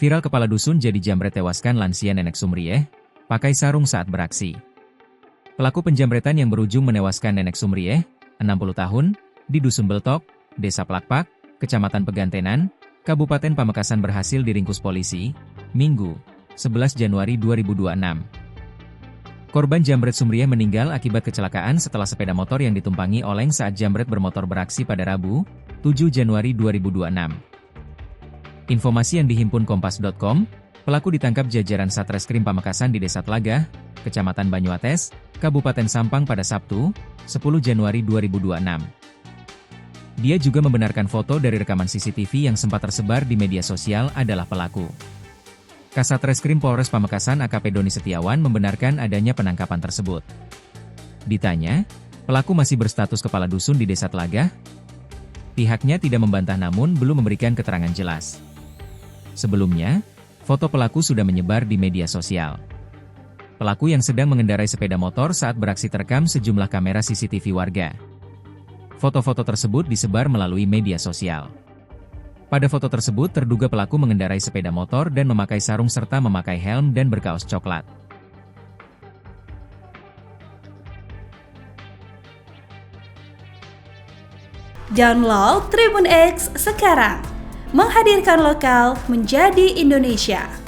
Viral kepala dusun jadi jambret tewaskan lansia Nenek Sumrieh, pakai sarung saat beraksi. Pelaku penjambretan yang berujung menewaskan Nenek Sumrieh, 60 tahun, di Dusun Beltok, Desa Plakpak, Kecamatan Pegantenan, Kabupaten Pamekasan berhasil diringkus polisi, Minggu, 11 Januari 2026. Korban jambret Sumrieh meninggal akibat kecelakaan setelah sepeda motor yang ditumpangi oleng saat jambret bermotor beraksi pada Rabu, 7 Januari 2026. Informasi yang dihimpun Kompas.com, pelaku ditangkap jajaran Satreskrim Pamekasan di Desa Tlagah, Kecamatan Banyuates, Kabupaten Sampang pada Sabtu, 10 Januari 2026. Dia juga membenarkan foto dari rekaman CCTV yang sempat tersebar di media sosial adalah pelaku. Kasatreskrim Polres Pamekasan AKP Doni Setiawan membenarkan adanya penangkapan tersebut. Ditanya, pelaku masih berstatus kepala dusun di Desa Tlagah? Pihaknya tidak membantah namun belum memberikan keterangan jelas. Sebelumnya, foto pelaku sudah menyebar di media sosial. Pelaku yang sedang mengendarai sepeda motor saat beraksi terekam sejumlah kamera CCTV warga. Foto-foto tersebut disebar melalui media sosial. Pada foto tersebut terduga pelaku mengendarai sepeda motor dan memakai sarung serta memakai helm dan berkaos coklat. Download Tribun X sekarang, menghadirkan lokal menjadi Indonesia.